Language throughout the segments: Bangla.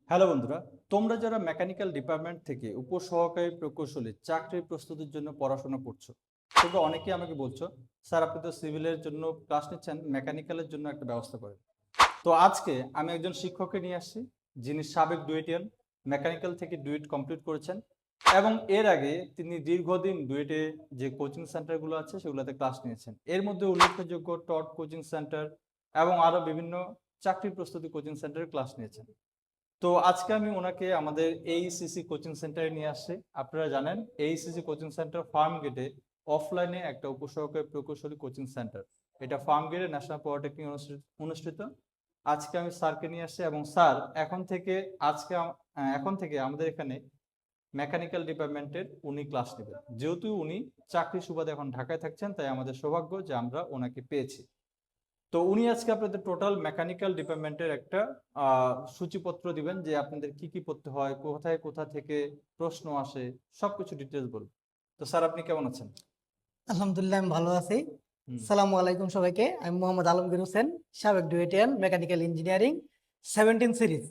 হ্যালো বন্ধুরা, তোমরা যারা মেকানিক্যাল ডিপার্টমেন্ট থেকে উপসহকারী প্রকৌশলী চাকরির প্রস্তুতির জন্য পড়াশোনা করছো, তোমরা অনেকেই আমাকে বলছো, স্যার আপনি তো সিভিলের জন্য ক্লাস নিচ্ছেন, মেকানিক্যালের জন্য একটা ব্যবস্থা করেন। তো আজকে আমি একজন শিক্ষককে নিয়ে আসছি, যিনি সাবেক ডুয়েটিয়ান, মেকানিক্যাল থেকে ডুয়েট কমপ্লিট করেছেন এবং এর আগে তিনি দীর্ঘদিন ডুয়েটে যে কোচিং সেন্টারগুলো আছে সেগুলোতে ক্লাস নিয়েছেন। এর মধ্যে উল্লেখযোগ্য টট কোচিং সেন্টার এবং আরও বিভিন্ন চাকরি প্রস্তুতি কোচিং সেন্টারে ক্লাস নিয়েছেন। তো আজকে আমি ওনাকে আমাদের এইসিসি কোচিং সেন্টারে নিয়ে আসছি। আপনারা জানেন এইসিসি কোচিং সেন্টার ফার্ম গেটে অফলাইনে একটা উপসহকারী প্রকৌশলী কোচিং সেন্টার, এটা ফার্ম গেটে ন্যাশনাল পলিটেকনিক অনুষ্ঠিত। আজকে আমি স্যারকে নিয়ে আসছি এবং স্যার এখন থেকে আমাদের এখানে মেকানিক্যাল ডিপার্টমেন্টের উনি ক্লাস নেবেন। যেহেতু উনি চাকরি সুবাদে এখন ঢাকায় থাকছেন, তাই আমাদের সৌভাগ্য যে আমরা ওনাকে পেয়েছি। তো উনি আজকে আপনাদের টোটাল মেকানিক্যাল ডিপার্টমেন্টের একটা সূচিপত্র দিবেন, যে আপনাদের কি কি পড়তে হয়, কোথায় কোথা থেকে প্রশ্ন আসে, সবকিছু ডিটেলস বলবেন। তো স্যার আপনি কেমন আছেন? আলহামদুলিল্লাহ, আমি ভালো আছি। হুম। সালামু আলাইকুম সবাইকে। আমি মোহাম্মদ আলমগীর হোসেন, সাবেক ডুয়েটিয়ান, মেকানিক্যাল ইঞ্জিনিয়ারিং 17 সিরিজ।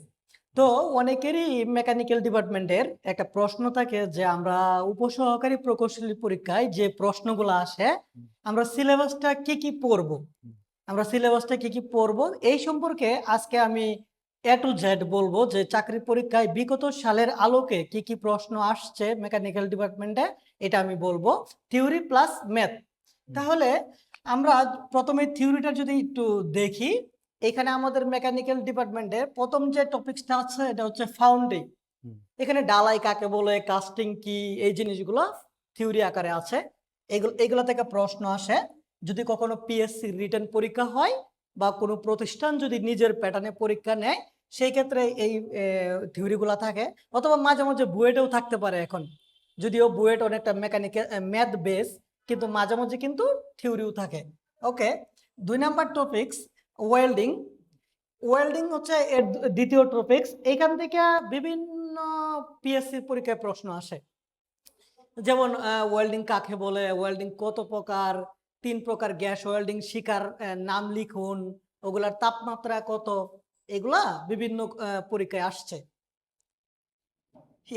তো অনেকেরই মেকানিক্যাল ডিপার্টমেন্টের একটা প্রশ্ন থাকে যে আমরা উপসহকারী প্রকৌশলী পরীক্ষায় যে প্রশ্নগুলো আসে, হুম। আমরা সিলেবাসটা কি কি পড়বো, হুম। এই সম্পর্কে আজকে আমি এ টু জেড বলবো যে চাকরি পরীক্ষায় বিগত সালের আলোকে কি কি প্রশ্ন আসছে মেকানিক্যাল ডিপার্টমেন্টে, এটা আমি বলবো। Theory plus math. হুম। তাহলে আমরা প্রথমে থিওরিটা যদি একটু দেখি, এখানে আমাদের মেকানিক্যাল ডিপার্টমেন্টের প্রথম যে টপিকসটা আছে এটা হচ্ছে ফাউন্ডিং। হুম। এখানে ডালাই কাকে বলে, কাস্টিং কি, এই জিনিসগুলো থিওরি আকারে আছে। এগুলো থেকে প্রশ্ন আসে যদি কখনো পিএসসি রিটেন পরীক্ষা হয় বা কোনো প্রতিষ্ঠান যদি নিজের প্যাটার্নে পরীক্ষা নেয়, সেই ক্ষেত্রে এই থিওরিগুলো থাকে। অথবা মাঝে মাঝে বুয়েটেও থাকতে পারে এখন, যদিও বুয়েট অনেকটা মেকানিক্যাল ম্যাথ বেস, কিন্তু মাঝে মাঝে কিন্তু থিওরিও থাকে। ওকে, 2 নাম্বার টপিকস ওয়েল্ডিং। ওয়েল্ডিং হচ্ছে এর দ্বিতীয় টপিকস। এখান থেকে বিভিন্ন পিএসসি পরীক্ষায় প্রশ্ন আসে, যেমন ওয়েল্ডিং কাকে বলে, ওয়েল্ডিং কত প্রকার, 3 প্রকার গ্যাস ওয়েল্ডিং শিকার নাম লিখুন, ওগুলার তাপমাত্রা কত, এগুলা বিভিন্ন পরীক্ষায় আসছে।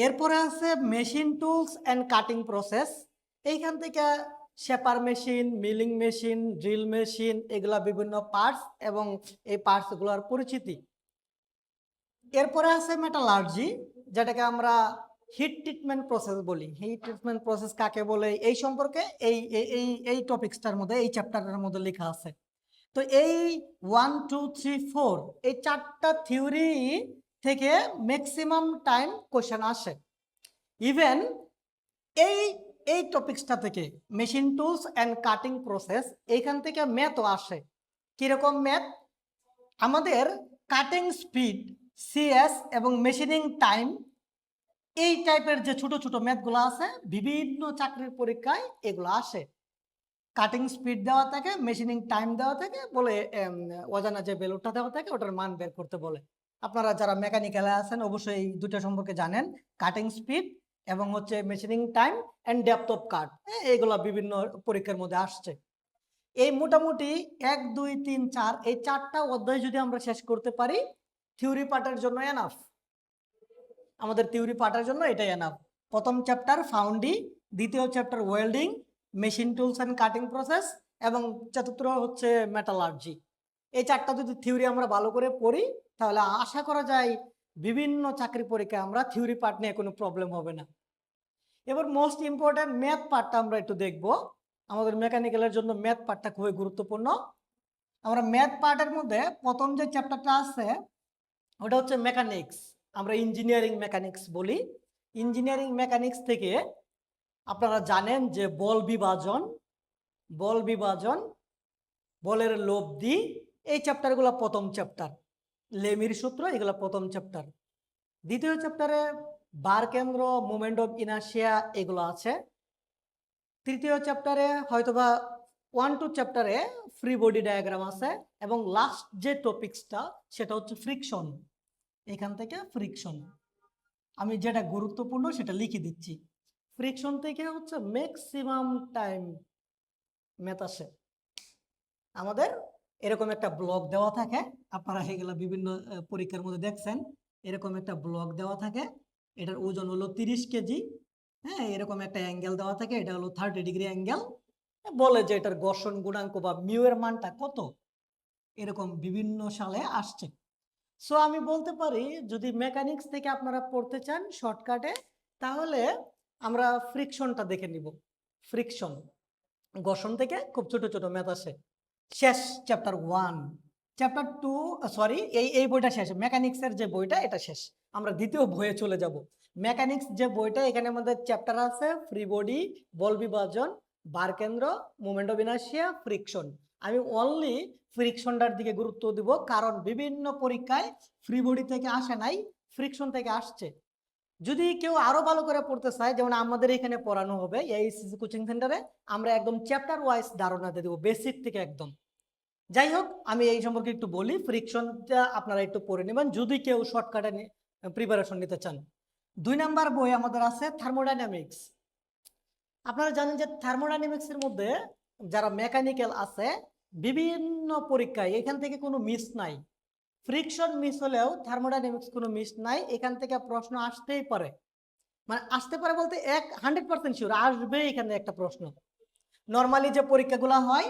এরপরে আছে machine tools and cutting process. এইখান থেকে shaper machine, milling machine, drill machine, এগুলা বিভিন্ন পার্টস এবং এই পার্টসগুলোর পরিচিতি। এরপরে আছে মেটালার্জি, যেটাকে আমরা হিট ট্রিটমেন্ট প্রসেস বলি। হিট ট্রিটমেন্ট প্রসেস কাকে বলে এই সম্পর্কে এই এই এই টপিক্সটার মধ্যে, এই চ্যাপ্টারের মধ্যে লেখা আছে। তো এই 1, 2, 3, 4 এই 4টা থিওরি থেকে ম্যাক্সিমাম টাইম কোশ্চেন আসে। ইভেন এই এই টপিক্সটা থেকে machine tools and cutting process, এইখান থেকে ম্যাথও আসে। কিরকম ম্যাথ? আমাদের কাটিং স্পিড, সিএস এবং মেশিনিং টাইম, এই টাইপের যে ছোট ছোট ম্যাথগুলো আছে বিভিন্ন চাকরির পরীক্ষায় এগুলো আসে। কাটিং স্পিড দেওয়া থাকে, মেশিনিং টাইম দেওয়া থাকে, বলে অজানা যে ভ্যালুটা দেওয়া থাকে ওটার মান বের করতে বলে। আপনারা যারা মেকানিক্যালে আছেন অবশ্যই এই দুটো সম্পর্কে জানেন, কাটিং স্পিড এবং হচ্ছে machining time and depth of কাট। এগুলো বিভিন্ন পরীক্ষার মধ্যে আসছে। এই মোটামুটি 1, 2, 3, 4 এই 4টা অধ্যায় যদি আমরা শেষ করতে পারি, থিওরি পার্টের জন্য এনাফ। আমাদের থিওরি পার্টের জন্য এটাই এনাফ। প্রথম চ্যাপ্টার ফাউন্ডি, দ্বিতীয় chapter welding, machine tools and cutting process এবং চতুর্থ হচ্ছে মেটালার্জি। এই 4টা যদি থিওরি আমরা ভালো করে পড়ি, তাহলে আশা করা যায় বিভিন্ন চাকরি পরীক্ষায় আমরা থিওরি পার্ট নিয়ে কোনো প্রবলেম হবে না। এবার মোস্ট ইম্পর্টেন্ট ম্যাথ পার্টটা আমরা একটু দেখব। আমাদের মেকানিক্যালের জন্য ম্যাথ পার্টটা খুবই গুরুত্বপূর্ণ। আমরা ম্যাথ পার্টের মধ্যে প্রথম যে চ্যাপ্টারটা আছে ওটা হচ্ছে মেকানিক্স। আমরা ইঞ্জিনিয়ারিং মেকানিক্স বলি। ইঞ্জিনিয়ারিং মেকানিক্স থেকে আপনারা জানেন যে বল বিভাজন, বলের লব্ধি, এই চ্যাপ্টারগুলো প্রথম চ্যাপ্টার। লেমির সূত্র, এগুলো প্রথম চ্যাপ্টার। দ্বিতীয় চ্যাপ্টারে বার কেন্দ্র, মোমেন্ট অফ ইনার্শিয়া, এগুলো আছে। তৃতীয় চ্যাপ্টারে হয়তোবা 1, 2 চ্যাপ্টারে ফ্রি বডি ডায়াগ্রাম আছে। এবং লাস্ট যে টপিকসটা সেটা হচ্ছে ফ্রিকশন। এখান থেকে ফ্রিকশন আমি যেটা গুরুত্বপূর্ণ সেটা লিখে দিচ্ছি। ফ্রিকশন থেকে হচ্ছে ম্যাক্সিমাম টাইম ম্যাথ আসে। আমাদের এরকম একটা ব্লক দেওয়া থাকে, আপনারা এগুলো বিভিন্ন পরীক্ষার মধ্যে দেখছেন। এরকম একটা ব্লক দেওয়া থাকে, এটার ওজন হলো 30 কেজি। হ্যাঁ, এরকম একটা অ্যাঙ্গেল দেওয়া থাকে, এটা হলো 30 ডিগ্রি অ্যাঙ্গেল। বলে যে এটার ঘর্ষণ গুণাঙ্ক বা মিউ এর মানটা কত, এরকম বিভিন্ন সালে আসছে। সো আমি বলতে পারি যদি মেকানিক্স থেকে আপনারা পড়তে চান শর্টকাটে, তাহলে আমরা ফ্রিকশনটা দেখে নিব। ফ্রিকশন, ঘর্ষণ থেকে খুব ছোট ছোট ম্যাথ আসে। শেষ চ্যাপ্টার 1, চ্যাপ্টার 2, সরি এই বইটা শেষ, মেকানিক্সের যে বইটা এটা শেষ। আমরা দ্বিতীয় বইয়ে চলে যাব। মেকানিক্স যে বইটা, এখানে আমাদের চ্যাপ্টার আছে ফ্রি বডি, বল বিভাজন, বার কেন্দ্র, মোমেন্ট অফ ইনার্শিয়া, ফ্রিকশন। আমি অনলি ফ্রিকশনটার দিকে গুরুত্ব দিব, কারণ বিভিন্ন পরীক্ষায় ফ্রি বডি থেকে আসে নাই, ফ্রিকশন থেকে আসছে। যদি কেউ আরো ভালো করে পড়তে চায়, যেমন আমাদের এখানে পড়ানো হবে এইচএসসি কোচিং সেন্টারে, আমরা একদম চ্যাপ্টার ওয়াইজ ধারণা দিয়ে দেবো, বেসিক থেকে একদম। যাই হোক, আমি এই সম্পর্কে একটু বলি, ফ্রিকশনটা আপনারা একটু পড়ে নেবেন যদি কেউ শর্টকাটে প্রিপারেশন নিতে চান। 2 নাম্বার বই আমাদের আছে থার্মোডাইনামিক্স। আপনারা জানেন যে থার্মোডাইনামিক্স এর মধ্যে যারা মেকানিক্যাল আছে, বিভিন্ন পরীক্ষায় এখান থেকে কোনো মিস নাই। ফ্রিকশন মিস হলেও থার্মোডাইনামিক্স কোনো মিস নাই, এখান থেকে প্রশ্ন আসতেই পারে। মানে আসতে পারে বলতে 100% শিওর আসবে এখানে একটা প্রশ্ন। নর্মালি যে পরীক্ষাগুলো হয়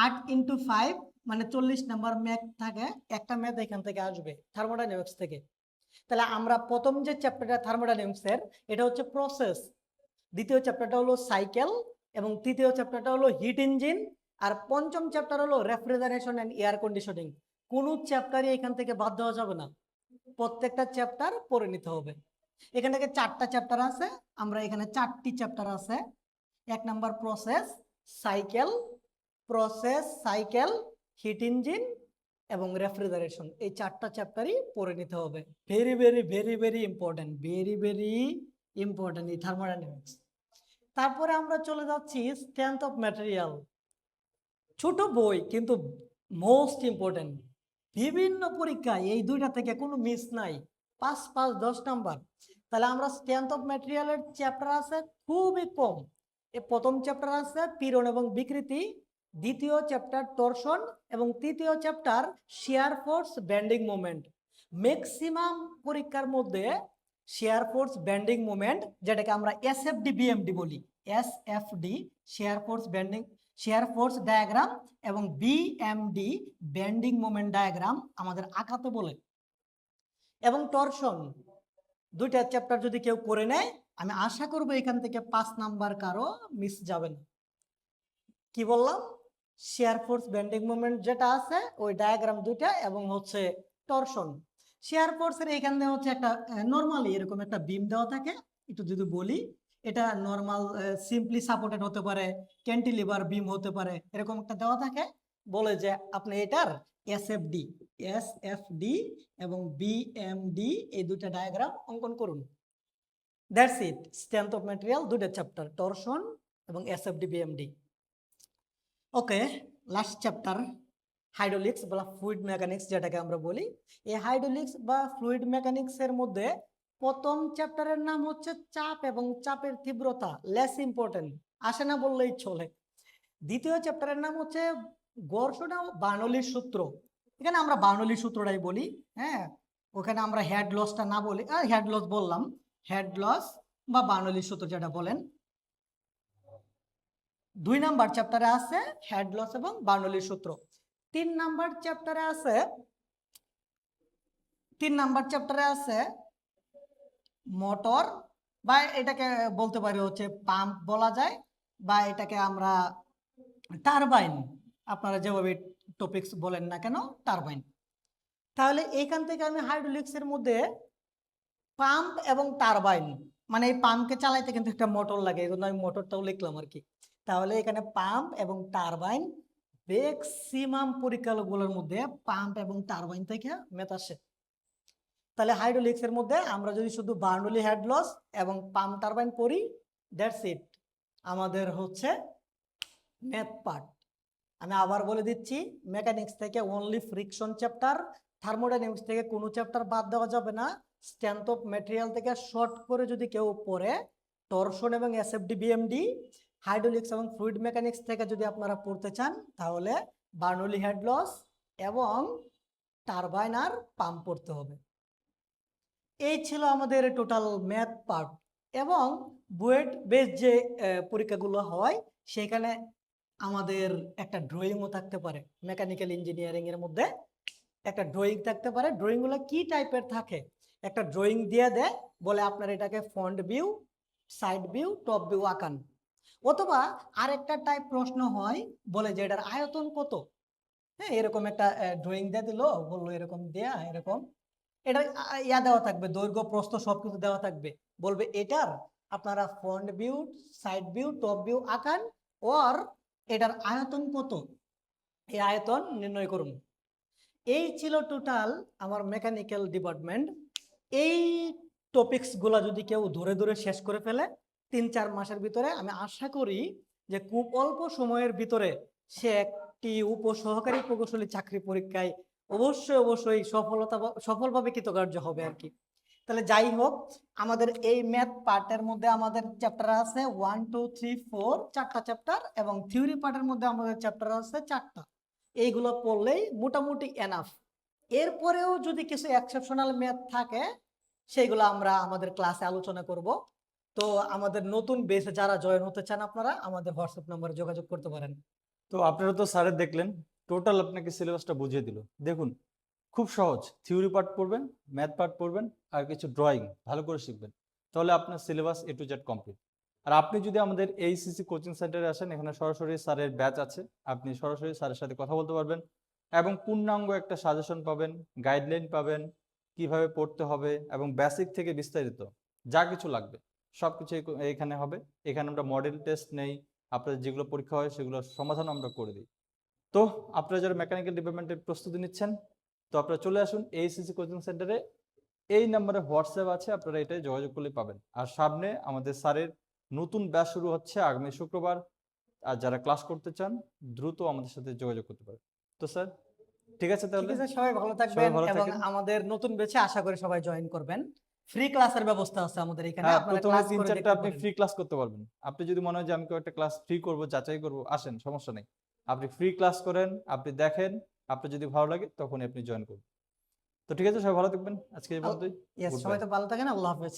8x5, মানে 40 নাম্বার ম্যাথ থাকে, একটা ম্যাথ এখান থেকে আসবে থার্মোডাইনামিক্স থেকে। তাহলে আমরা প্রথম যে চ্যাপ্টারটা থার্মোডাইনামিক্স এর, এটা হচ্ছে প্রসেস, দ্বিতীয় চ্যাপ্টারটা হলো সাইকেল, এবং তৃতীয় চ্যাপ্টারটা হলো হিট ইঞ্জিন, আর পঞ্চম চ্যাপ্টার হলো রেফ্রিজারেশন অ্যান্ড এয়ার কন্ডিশনিং। কোনো চ্যাপ্টারই এখান থেকে বাদ দেওয়া যাবে না, প্রত্যেকটা চ্যাপ্টার পড়ে নিতে হবে। এখান থেকে 4টা চ্যাপ্টার আছে, আমরা এখানে 4টি চ্যাপ্টার আছে। 1 number process, cycle, hit engine এবং রেফ্রিজারেশন, এই 4টা চ্যাপ্টারই পড়ে নিতে হবে। Very very very very important, very very important এই থার্মোডাইনামিক্স। তারপরে আমরা চলে যাচ্ছি স্ট্রেংথ অফ ম্যাটেরিয়াল। ছোট বই কিন্তু মোস্ট ইম্পর্টেন্ট, বিভিন্ন পরীক্ষায় এই দুইটা থেকে কোনো মিস নাই, 5 নাম্বার। তাহলে আমরা স্ট্রেংথ অফ ম্যাটেরিয়ালের চ্যাপ্টার আছে খুবই কম। এই প্রথম চ্যাপ্টার আছে পীড়ন এবং বিকৃতি, দ্বিতীয় চ্যাপ্টার টরশন, এবং তৃতীয় chapter shear force bending moment. Maximum পরীক্ষার মধ্যে শিয়ার ফোর্স বেন্ডিং মোমেন্ট, যেটাকে আমরা এসএফডি বিএমডি বলি, এসএফডি শেয়ার ফোর্স ডায়াগ্রাম, এবং বিএমডি বেন্ডিং মোমেন্ট ডায়াগ্রাম আমাদের আঁকাতে বলে। এবং টরশন, দুইটা চ্যাপ্টার যদি কেউ করে নেয়, আমি আশা করবো এখান থেকে 5 নাম্বার কারো মিস যাবে না। কি বললাম, শেয়ার ফোর্স বেন্ডিং মোমেন্ট যেটা আছে ওই ডায়াগ্রাম দুইটা, এবং হচ্ছে টরশন। শেয়ার ফোর্সের এখানে হচ্ছে একটা নর্মালি এরকম একটা বিম দেওয়া থাকে, একটু যদি বলি, এটা নর্মাল সিম্পলি সাপোর্টেড হতে পারে, ক্যান্টিলিভার বিম হতে পারে, এরকম একটা দেওয়া থাকে। বলে যে আপনি এটার এসএফডি এবং বিএমডি এই দুইটা ডায়াগ্রাম অঙ্কন করুন। That's it, strength of material দুইটা চ্যাপ্টার, টরশন এবং এসএফডি বিএমডি। ওকে, লাস্ট চ্যাপ্টার হাইড্রোলিক্স বা ফ্লুইড মেকানিক্স যেটাকে আমরা বলি। এই হাইড্রোলিক্স বা ফ্লুইড মেকানিক্স এর মধ্যে প্রথম চ্যাপ্টারের নাম হচ্ছে চাপ এবং চাপের তীব্রতা, লেস ইম্পর্টেন্ট, আসে না বললেই চলে। দ্বিতীয় চ্যাপ্টারের নাম হচ্ছে ঘর্ষণ ও বার্নৌলির সূত্র, এখানে আমরা বার্নৌলির সূত্রটাই বলি। হ্যাঁ, ওখানে আমরা হেড লসটা না বলি, হেড লস বললাম, হেড লস বা বার্নৌলির সূত্র যেটা বলেন। 2 নাম্বার চ্যাপ্টারে আছে হেড লস এবং বার্নৌলির সূত্র। 3 নাম্বার চ্যাপ্টারে আছে মোটর, বা এটাকে বলতে পারি হচ্ছে পাম্প বলা যায়, বা এটাকে আমরা টারবাইন, আপনারা যেভাবে টপিকস বলেন না কেন, টারবাইন। তাহলে এইখান থেকে আমি হাইড্রোলিক্স এর মধ্যে পাম্প এবং টারবাইন, মানে এই পাম্পকে চালাইতে কিন্তু একটা মোটর লাগে, এই জন্য আমি মোটরটাও লিখলাম আর কি। তাহলে এখানে পাম্প এবং টারবাইন, ম্যাক্সিমাম পরীক্ষাগুলোর মধ্যে পাম্প এবং টারবাইন থেকে ম্যাথ আসে। তাহলে হাইড্রোলিক্স এর মধ্যে আমরা যদি শুধু বার্নৌলি হেড লস এবং পাম্প টারবাইন পড়ি, দ্যাটস ইট, আমাদের হচ্ছে ম্যাথ পার্ট। আমি আবার বলে দিচ্ছি, মেকানিক্স থেকে অনলি ফ্রিকশন চ্যাপ্টার, থার্মোডাইনামিক্স থেকে কোনো চ্যাপ্টার বাদ দেওয়া যাবে না। স্ট্রেংথ অফ ম্যাটেরিয়াল থেকে শর্ট করে যদি কেউ পড়ে, টরশন এবং এসএফডি বিএমডি, হাইড্রোলিক্স এবং ফ্লুইড মেকানিক্স থেকে যদি আপনারা পড়তে চান, তাহলে বার্নৌলি হেড লস এবং টারবাইন আর পাম্প পড়তে হবে। এই ছিল আমাদের টোটাল ম্যাথ পার্ট। এবং বুয়েট বেস যে পরীক্ষাগুলো হয় সেখানে আমাদের একটা ড্রয়িংও থাকতে পারে। মেকানিক্যাল ইঞ্জিনিয়ারিং এর মধ্যে একটা ড্রয়িং থাকতে পারে। ড্রয়িং গুলো কি টাইপের থাকে, একটা ড্রয়িং দিয়ে দেয়, বলে আপনার এটাকে front view, side view, top view আঁকান। অথবা আরেকটা টাইপ প্রশ্ন হয়, বলে যে এটার আয়তন কত। হ্যাঁ, এরকম একটা ড্রয়িং দিয়ে দিল, বললো এরকম দেয়া, এরকম এটা ইয়া দেওয়া থাকবে, দৈর্ঘ্য প্রস্থ সবকিছু দেওয়া থাকবে। বলবে এটার আপনারা front view, side view, top view আঁকান, ওর এটার আয়তন কত, এই আয়তন নির্ণয় করুন। এই ছিল টোটাল আমার মেকানিক্যাল ডিপার্টমেন্ট। এই টপিকস গুলা যদি কেউ ধরে ধরে শেষ করে ফেলে 3-4 মাসের ভিতরে, আমি আশা করি যে খুব অল্প সময়ের ভিতরে সে একটি উপসহকারী প্রকৌশলী চাকরি পরীক্ষায় অবশ্যই সফলভাবে কৃতকার্য হবে আর কি। তাহলে যাই হোক, আমাদের এই ম্যাথ পার্টের মধ্যে আমাদের চ্যাপ্টার আছে 1 2 3 4, 4টা চ্যাপ্টার, এবং থিওরি পার্টের মধ্যে আমাদের চ্যাপ্টার আছে 4টা। এইগুলো পড়লেই মোটামুটি এনাফ। এরপরেও যদি কিছু এক্সেপশনাল ম্যাথ থাকে সেইগুলো আমরা আমাদের ক্লাসে আলোচনা করব। তো আমাদের নতুন বেসে যারা জয়েন হতে চান আপনারা আমাদের হোয়াটসঅ্যাপ নম্বরে যোগাযোগ করতে পারেন। তো আপনারা তো স্যারের দেখলেন, টোটাল আপনাকে সিলেবাসটা বুঝিয়ে দিল। দেখুন, খুব সহজ, থিওরি পার্ট পড়বেন, ম্যাথ পার্ট পড়বেন, আর কিছু ড্রয়িং ভালো করে শিখবেন, তাহলে আপনার syllabus A to Z complete. আর আপনি যদি আমাদের এইচসিসি কোচিং সেন্টারে আসেন, এখানে সরাসরি স্যারের ব্যাচ আছে, আপনি সরাসরি স্যারের সাথে কথা বলতে পারবেন এবং পূর্ণাঙ্গ একটা সাজেশন পাবেন, গাইডলাইন পাবেন, কিভাবে পড়তে হবে, এবং বেসিক থেকে বিস্তারিত যা কিছু লাগবে সব কিছু এখানে হবে। এখানে আমরা মডেল টেস্ট নেই, আপনাদের যেগুলো পরীক্ষা হয় সেগুলোর সমাধান আমরা করে দিই। তো আপনারা যারা মেকানিক্যাল ডিপার্টমেন্টের প্রস্তুতি নিচ্ছেন, তো আপনারা চলে আসুন এইচসিসি কোচিং সেন্টারে। এই নম্বরে হোয়াটসঅ্যাপ আছে, আপনারা এটাই যোগাযোগ করলে পাবেন। আর সামনে আমাদের স্যারের নতুন ব্যাচ শুরু হচ্ছে আগামী শুক্রবার। আর যারা ক্লাস করতে চান দ্রুত আমাদের সাথে যোগাযোগ করতে পারেন। তো স্যার, ঠিক আছে ঠিক তাহলে, আছে, সবাই ভালো সবাই থাকবেন ভালো এবং থাকেন। আমাদের নতুন ব্যাচে আশা করি সবাই জয়েন করবেন। ফ্রি ক্লাসের ব্যবস্থা আছে আমাদের এখানে, হ্যাঁ, আপনারা প্রথমে ক্লাস করে 3-4টা দেখতে আপনি পারেন। ফ্রি ক্লাস করতে পারবেন। আপনি যদি মনে হয় যে আমি একটা ক্লাস ফ্রি করব, যাচাই করব, আসেন, সমস্যা নেই। আপনি ফ্রি ক্লাস করেন, আপনি দেখেন, আপনার যদি ভালো লাগে তখনই আপনি জয়েন করবেন। তো ঠিক আছে, সবাই ভালো থাকবেন, আজকে এই পর্যন্তই। ইয়েস, গুড সবাই বাই। তো ভালো থাকেন, আল্লাহ হাফেজ।